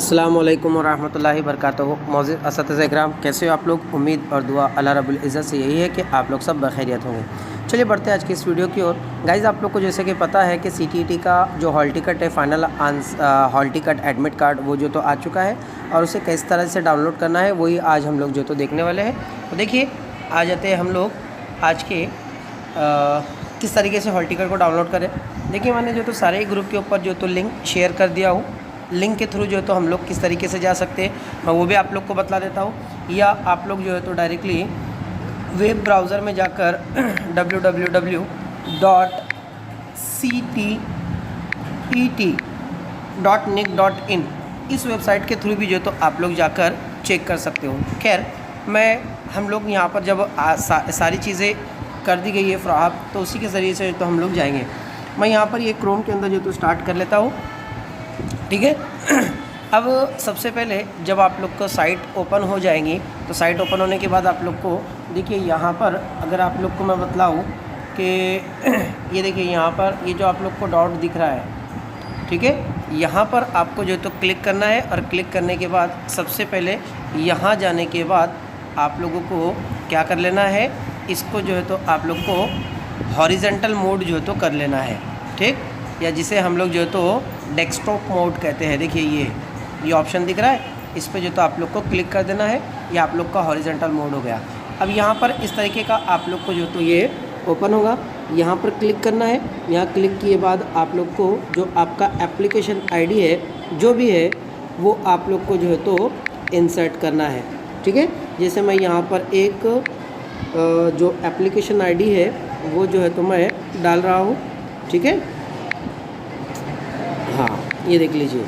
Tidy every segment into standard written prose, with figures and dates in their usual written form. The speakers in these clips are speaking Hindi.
अस्सलाम वालेकुम वरहमतुल्लाहि वबरकातुहू। मौजूद असतिज़ा इकराम, कैसे हो आप लोग? उम्मीद और दुआ अल्लाह रब्बुल इज़्ज़त से यही है कि आप लोग सब बखैरियत होंगे। चलिए बढ़ते हैं आज की इस वीडियो की ओर। गाइज़, आप लोग को जैसे कि पता है कि सीटीईटी का जो हॉल टिकट है, final hall ticket admit card, वो जो तो आ चुका है और उसे किस तरह से डाउनलोड करना है वही आज हम लोग जो तो देखने वाले हैं। तो देखिए, आ जाते हैं हम लोग आज के किस तरीके से हॉल टिकट को डाउनलोड करें। देखिए, मैंने जो तो सारे ही ग्रुप के ऊपर जो तो लिंक शेयर कर दिया हूँ। लिंक के थ्रू जो है तो हम लोग किस तरीके से जा सकते हैं मैं वो भी आप लोग को बतला देता हूँ, या आप लोग जो है तो डायरेक्टली वेब ब्राउज़र में जाकर www.ctet.nic.in इस वेबसाइट के थ्रू भी जो है तो आप लोग जाकर चेक कर सकते हो। खैर, हम लोग यहाँ पर जब सारी चीज़ें कर दी गई है फ्रॉड, तो उसी के ज़रिए से तो हम लोग जाएंगे। मैं यहाँ पर ये क्रोम के अंदर जो तो स्टार्ट कर लेता हूँ, ठीक है। अब सबसे पहले जब आप लोग को साइट ओपन हो जाएंगी, तो साइट ओपन होने के बाद आप लोग को देखिए यहाँ पर, अगर आप लोग को मैं बतलाऊँ कि ये देखिए यहाँ पर ये जो आप लोग को डॉट दिख रहा है, ठीक है, यहाँ पर आपको जो तो क्लिक करना है। और क्लिक करने के बाद सबसे पहले यहाँ जाने के बाद आप लोगों को क्या कर लेना है, इसको जो है तो आप लोग को हॉरिजेंटल मोड जो है तो कर लेना है, ठीक, या जिसे हम लोग जो है तो डेस्कटॉप मोड कहते हैं। देखिए ये ऑप्शन दिख रहा है, इस पर जो तो आप लोग को क्लिक कर देना है। ये आप लोग का हॉरिजेंटल मोड हो गया। अब यहाँ पर इस तरीके का आप लोग को जो तो ये ओपन होगा, यहाँ पर क्लिक करना है। यहाँ क्लिक किए बाद आप लोग को जो आपका एप्लीकेशन आईडी है जो भी है वो आप लोग को जो है तो इंसर्ट करना है, ठीक है। जैसे मैं यहाँ पर एक जो एप्लीकेशन आईडी है वो जो है तो मैं डाल रहा हूँ, ठीक है। हाँ, ये देख लीजिए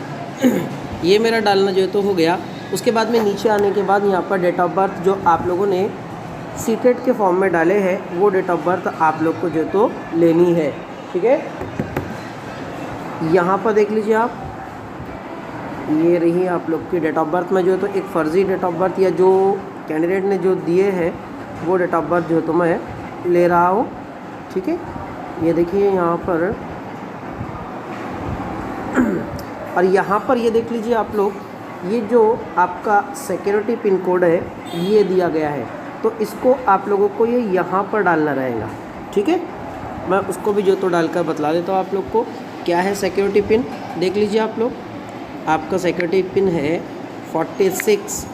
ये मेरा डालना जो है तो हो गया। उसके बाद में नीचे आने के बाद यहाँ पर डेट ऑफ बर्थ जो आप लोगों ने सीटेट के फॉर्म में डाले हैं वो डेट ऑफ बर्थ आप लोग को जो तो लेनी है, ठीक है। यहाँ पर देख लीजिए आप, ये रही आप लोग की डेट ऑफ बर्थ में जो है तो एक फ़र्ज़ी डेट ऑफ बर्थ या जो कैंडिडेट ने जो दिए हैं वो डेट ऑफ बर्थ जो है तो मैं ले रहा हूँ, ठीक है। ये देखिए यहाँ पर और यहाँ पर ये देख लीजिए आप लोग, ये जो आपका सिक्योरिटी पिन कोड है ये दिया गया है, तो इसको आप लोगों को ये यहाँ पर डालना रहेगा, ठीक है। मैं उसको भी जो तो डालकर बतला देता हूँ आप लोग को क्या है सिक्योरिटी पिन। देख लीजिए आप लोग, आपका सिक्योरिटी पिन है 46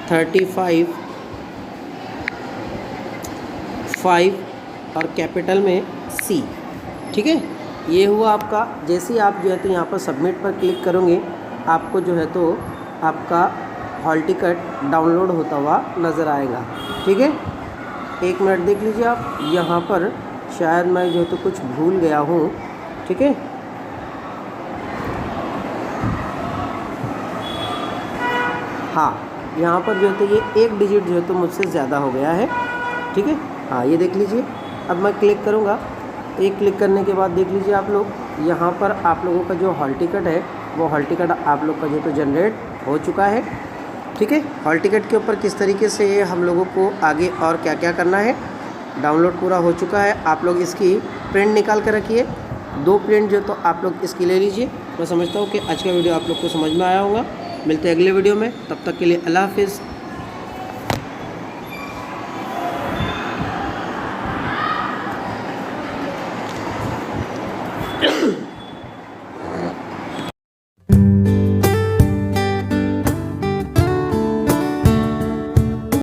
35 5 और कैपिटल में C, ठीक है। ये हुआ आपका। जैसे ही आप जो है तो यहाँ पर सबमिट पर क्लिक करोगे, आपको जो है तो आपका हॉल टिकट डाउनलोड होता हुआ नज़र आएगा, ठीक है। एक मिनट देख लीजिए आप, यहाँ पर शायद मैं जो है तो कुछ भूल गया हूँ, ठीक है। हाँ, यहाँ पर जो है तो ये एक डिजिट जो है तो मुझसे ज़्यादा हो गया है, ठीक है। हाँ, ये देख लीजिए। अब मैं क्लिक करूँगा, एक क्लिक करने के बाद देख लीजिए आप लोग, यहाँ पर आप लोगों का जो हॉल टिकट है वो हॉल टिकट आप लोग का जो तो जनरेट हो चुका है, ठीक है। हॉल टिकट के ऊपर किस तरीके से हम लोगों को आगे और क्या क्या करना है, डाउनलोड पूरा हो चुका है। आप लोग इसकी प्रिंट निकाल कर रखिए, 2 प्रिंट जो तो आप लोग इसकी ले लीजिए। मैं समझता हूँ कि आज का वीडियो आप लोग को समझ में आया होगा। मिलते हैं अगले वीडियो में, तब तक के लिए अल्लाह हाफिज़।